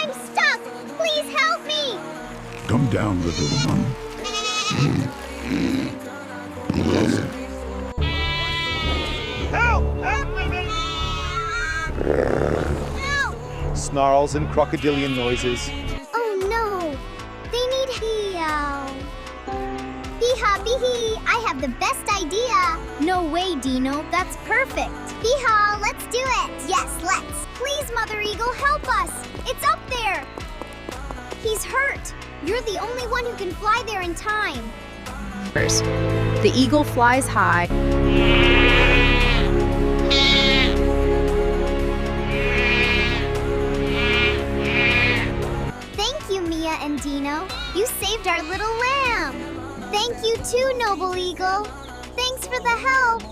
I'm stuck! Please help me! Come down, little one. Help! Help! Snarls and crocodilian noises. Oh no! They need help! Hee-haw, bee-hee! I have the best idea! No way, Dino. That's perfect! Hee-haw, let's do it! Yes, let's! Please, Mother Eagle, help us! It's up there! He's hurt! You're the only one who can fly there in time! The eagle flies high. Thank you, Mia and Dino. You saved our little lamb! Thank you too, Noble Eagle! Thanks for the help!